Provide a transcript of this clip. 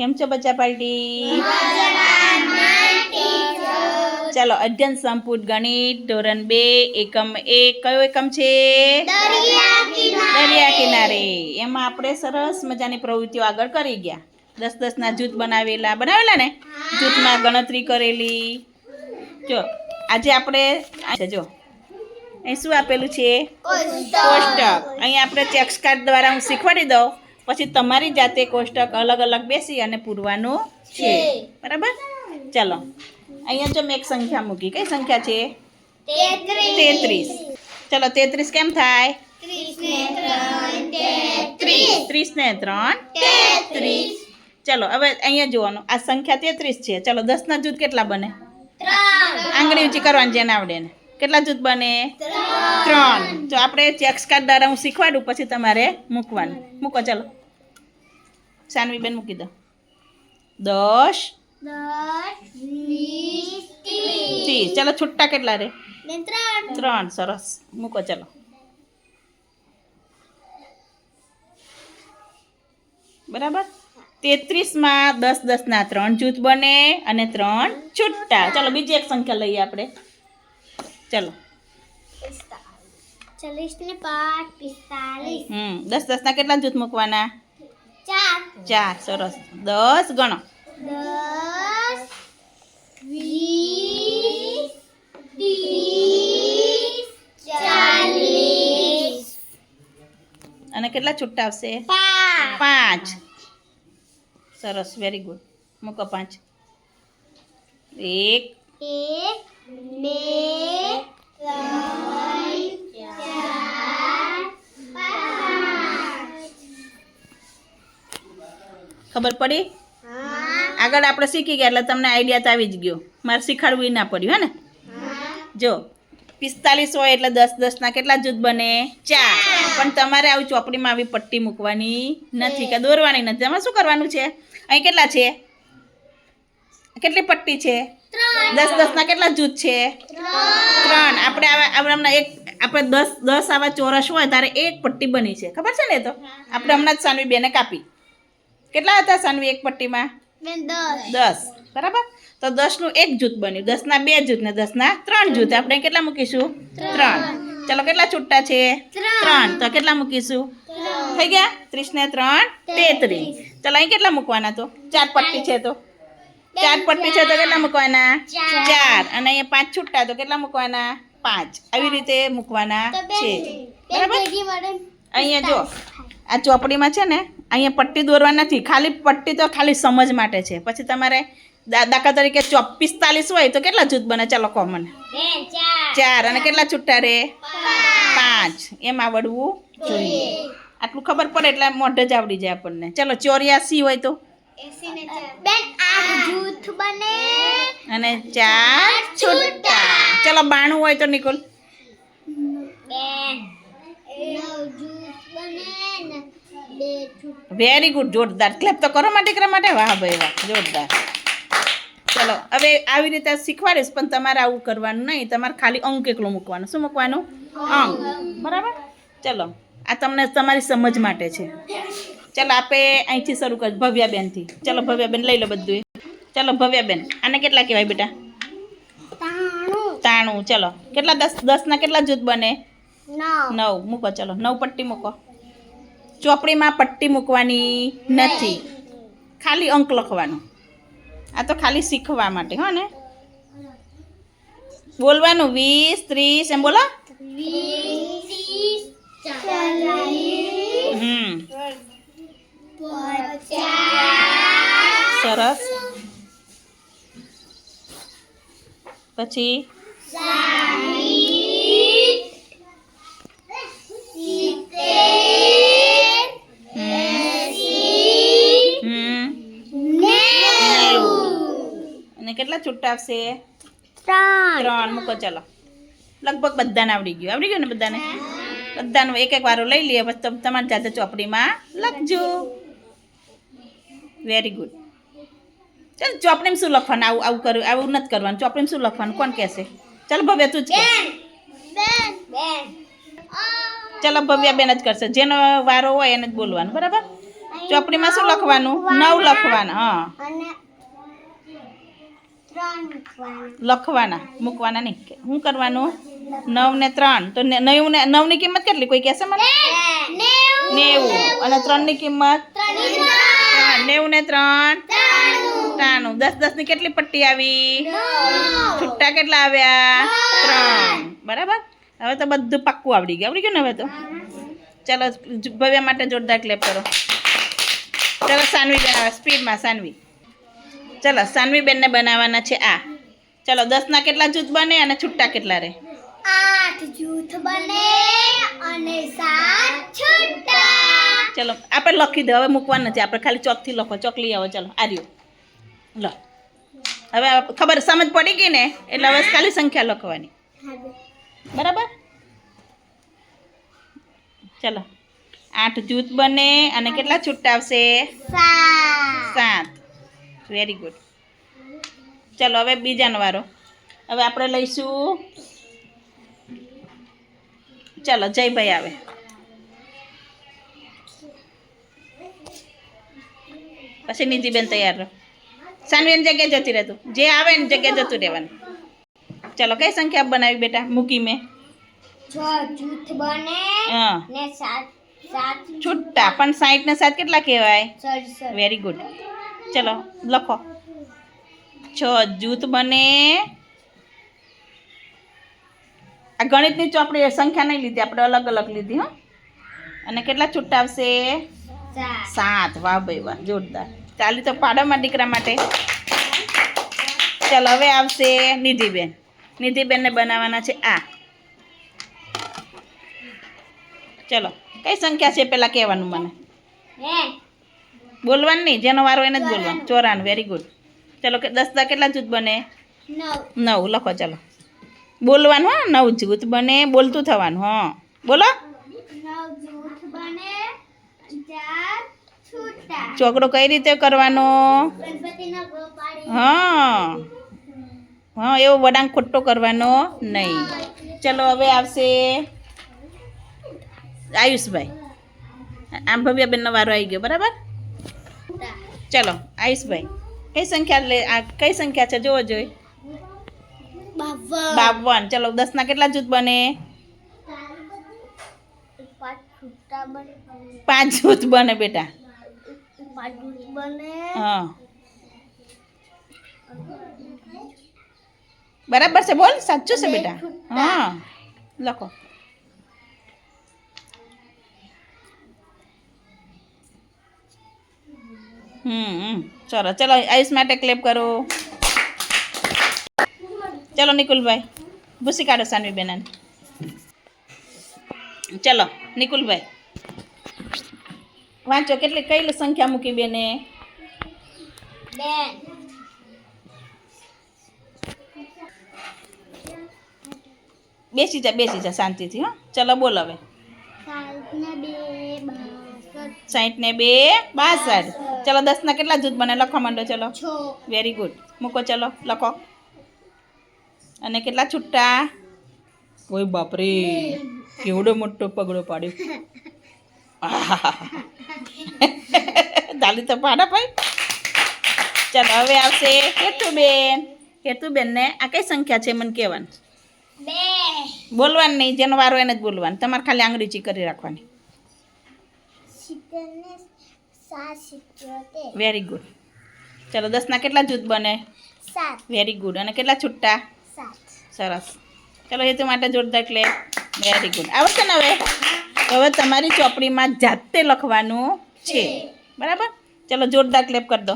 કેમ છો બચ્ચા પાર્ટી? ચાલો અધ્યયન સંપુટ ગણિત ધોરણ 2 એકમ 1 કયો એકમ છે? દરિયા કિનારે. એમાં આપણે સરસ મજાની પ્રવૃત્તિઓ આગળ કરી ગયા. 10-10 ના જૂથ બનાવેલા ને? જૂથમાં ગણતરી કરેલી. જો આજે આપણે જો અહીં શું આપેલું છે? કોષ્ટક. અહીં આપણે ચેક્સ કાર્ડ દ્વારા હું શીખવાડી દઉં, પછી તમારી જાતે કોષ્ટક અલગ અલગ બેસી અને પૂરવાનું છે. બરાબર? ચાલો અહીંયા જો મેં એક સંખ્યા મૂકી. કઈ સંખ્યા છે? 33. ચલો 33 કેમ થાય? 30 ને 3 33. ચલો હવે અહીંયા જોવાનું, આ સંખ્યા 33 છે. ચલો 10 ના જૂથ કેટલા બને? આંગળી ઊંચી કરવાની જેને આવડે ને. કેટલા જૂથ બને? 3. જો આપણે ચેક્સ કાર્ડ દ્વારા હું શીખવાડું, પછી તમારે મૂકવાનું. મૂકો ચલો. સાનવી બેન મૂકી દો. 10 30. ચલો છૂટા કેટલા રે? 3. સરસ. મૂકો ચલો. બરાબર? 33 માં 10-10 ના 3 જૂથ બને અને 3 છૂટા. ચલો બીજી એક સંખ્યા લઈએ આપણે. ચલો 40 ને 5 45. 10-10 ના કેટલા જૂથ મૂકવાના? 4. સરસ. 10 ગણો. 10 20 30 40. અને કેટલા છૂટા આવશે? 5. સરસ. Very good. મૂકો 5. 1 2 3 4 5. ખબર પડી? આગળ આપણે શીખી ગયા એટલે તમને આઈડિયા તો આવી જ ગયો. મારે શીખવાડવું ના પડ્યું. હે ને? જો 45 હોય એટલે 10-10 ના કેટલા જૂથ બને? 4. પણ તમારે આવી ચોપડીમાં આવી પટ્ટી મૂકવાની નથી કે દોરવાની નથી. એમાં શું કરવાનું છે? અહીં કેટલા છે? કેટલી પટ્ટી છે? 10-10 ના કેટલા જૂથ છે? 3. આપણે એક આપણે 10 આવા ચોરસ હોય ત્યારે એક પટ્ટી બની છે. ખબર છે ને? તો આપણે હમણાં જ સાનવી બેને કાપી. કેટલા હતા સાનવી એક પટ્ટીમાં? 10. બરાબર? તો 10 નું એક જૂથ બન્યું. 10 ના 2 જૂથ ને 10 ના 3 જૂથ. આપણે કેટલા મૂકીશું? 3. ચલો કેટલા છૂટા છે? 3. તો કેટલા મૂકીશું? થઈ ગયા? 30 ને 3 33. ચલો અહીં કેટલા મૂકવાના? તો 4 પટ્ટી છે. તો 4 પટ્ટી છે તો કેટલા મૂકવાના? 4. અને અહીંયા 5 છૂટા તો કેટલા મૂકવાના? 5. આવી રીતે મૂકવાના છે. બરાબર? અહીંયા જો આ ચોપડીમાં છે ને, અહીંયા પટ્ટી દોરવા નથી. ખાલી પટ્ટી તો ખાલી સમજ માટે છે. પછી તમારે દાખલા તરીકે 45 હોય તો કેટલા જૂથ બને? ચાલો કહો મને. 4. અને કેટલા છૂટા રે? 5. એમ આવડવું જોઈએ. આટલું ખબર પડે એટલે મોઢે જ આવડી જાય આપણને. ચલો 84 હોય તો? બેન 8 જૂથ બને અને 4 છૂટા. ચલો 92 હોય તો નિકોલ? 9 જૂથ બને ને 2 છૂટા. Very good. જોરદાર. ક્લેપ તો કરો માં દીકરા માટે. વાહ ભાઈ વાહ. જોરદાર. ચલો હવે આવી રીતે શીખવાડીશ, પણ તમારે આવું કરવાનું નહીં. તમારે ખાલી અંક એકલો મૂકવાનો. શું મૂકવાનું? અંક. બરાબર? ચલો આ તમને તમારી સમજ માટે છે. ચલો આપણે અહીંથી શરૂ કરીએ ભવ્યાબેનથી. ચલો ભવ્યાબેન લઈ લો બધું. ચલો ભવ્યાબેન, આને કેટલા કહેવાય બેટા? 93. ચલો કેટલા 10 ના કેટલા જૂથ બને? 9. મૂકો. ચલો 9 પટ્ટી મૂકો. ચોપડીમાં પટ્ટી મૂકવાની નથી, ખાલી અંક લખવાનું. આ તો ખાલી શીખવા માટે. હો ને? બોલવાનું 20 30 એમ બોલો. 20 30 40 સરસ. પછી 90. અને કેટલા છૂટા આવશે? 3. મૂકો. ચલો લગભગ બધાને આવડી ગયું ને? બધાનો એક વારો લઈ લઈએ, પછી તમારી જાતે ચોપડીમાં લખજો. Very good. ચાલ ચોપડીમાં શું લખવાનું? આવું કર્યું, આવું નથી કરવાનું. ચોપડીમાં શું લખવાનું? કોણ કહેશે? ચાલ ભવ્ય તું જ કહે. ચલો ભવ્યા બેન જ કરશે. જેનો વારો હોય એને જ બોલવાનું. બરાબર? ચોપડીમાં શું લખવાનું 9 લખવાના હા અને 3 મૂકવાના. લખવાના મૂકવાના નહીં શું કરવાનું 9 ને 3 તો 9 ની કિંમત કેટલી કોઈ કહેશે મને 90 અને 3 ની કિંમત 90 ને 3 93 10 ની કેટલી પટ્ટી આવી છૂટા કેટલા આવ્યા 3 બરાબર હવે તો બધું પાક્કું આવડી ગયું ને હવે તો ચાલો ભવ્ય માટે જોરદાર ક્લેપ કરો ચાલો સાનવી બેન આવે સ્પીડમાં સાનવી ચાલો સાનવી બેનને બનાવવાના છે આ ચાલો 10 ના કેટલા જૂથ બને અને છૂટા કેટલા રહે 8 જૂથ બને અને 7 છૂટા. ચલો આપણે લખી દો હવે મૂકવાનું નથી આપણે ખાલી ચોકથી લખો ચોક લઈ આવો ચાલો આર્યો લો હવે ખબર સમજ પડી ગઈ ને એટલે હવે ખાલી સંખ્યા લખવાની બરાબર ચલો 8 જૂથ બને અને કેટલા છૂટા આવશે 7 વેરી ગુડ ચલો હવે બીજાનો વારો હવે આપણે લઈશું ચલો જયભાઈ આવે પછી નિધિબેન તૈયાર રહો સાનવીની જગ્યાએ જતી રહેતું જે આવે ને જગ્યાએ જતું રહેવાનું ચલો કઈ સંખ્યા બનાવી બેટા મૂકી મેં 6 જૂથ બને હા ને 7 છૂટા પણ 60 ને 7 કેટલા કહેવાય 67. વેરી ગુડ ચલો લખો 6 જૂથ બને આ ગણિતની ચોપડી સંખ્યા નહીં લીધી આપણે અલગ અલગ લીધી હો અને કેટલા છૂટા આવશે 7 વાહ ભાઈ વાહ જોરદાર ચાલી તો પાડોમાં દીકરા માટે ચાલો હવે આવશે નિધિબેનને બનાવવાના છે આ ચલો કઈ સંખ્યા છે પેલા કહેવાનું મને બોલવાનું નહીં જેનો વારો એને જ બોલવાનું 94 વેરી ગુડ ચલો કે 10 કેટલા જૂથ બને 9 લખો ચલો બોલવાનું હા 9 જૂથ બને બોલતું થવાનું હા બોલો 9 જૂથ બને 4 છૂટા. ચોકડો કઈ રીતે કરવાનો ગણપતિનો ગો પાડી હા હા એવો વડાંગ ખોટો કરવાનો નહીં ચલો હવે આવશે આયુષભાઈ આમ ભવ્યાબેનનો વારો આવી ગયો બરાબર ચલો આયુષભાઈ કઈ સંખ્યા છે જોવો જોઈ 52 ચલો 10 ના કેટલા જૂથ બને 5 છૂટા બને 5 જૂથ બને બેટા 5 જૂથ બને હા બરાબર છે બોલ સાચું છે બેટા હા લખો ચલો ચલો આયુષ માટે ક્લેપ કરો ચલો નિકુલભાઈ ભૂસી કાઢો સાનવી બેનાને ચલો નિકુલભાઈ વાંચો કેટલી કઈ સંખ્યા મૂકી બેને 2 બેસી જા શાંતિથી હો ચલો બોલ હવે 60 ને 2 62 ચલો 10 ના કેટલા જૂથ બને લખવા માંડો ચલો 6 વેરી ગુડ મૂકો ચલો લખો અને કેટલા છૂટા ઓય બાપરે કેવડો મોટો પગડો પાડ્યો દાલી તો પાડા ભાઈ ચાલો હવે આવશે કેતુબેનને આ કઈ સંખ્યા છે મને કહેવાનું 2 બોલવાનું નહીં જેનો વારો એને જ બોલવાનું તમારે ખાલી આંગળી ચી કરી રાખવાની 70 ને 77 વેરી ગુડ ચલો 10 ના કેટલા જૂથ બને 7 વેરી ગુડ અને કેટલા છૂટા 7 સરસ ચલો હેતુ માટે જોરદાર ક્લેપ વેરી ગુડ આવશે ને હવે તમારી ચોપડીમાં જાતે લખવાનું છે બરાબર ચલો જોરદાર ક્લેપ કરી દો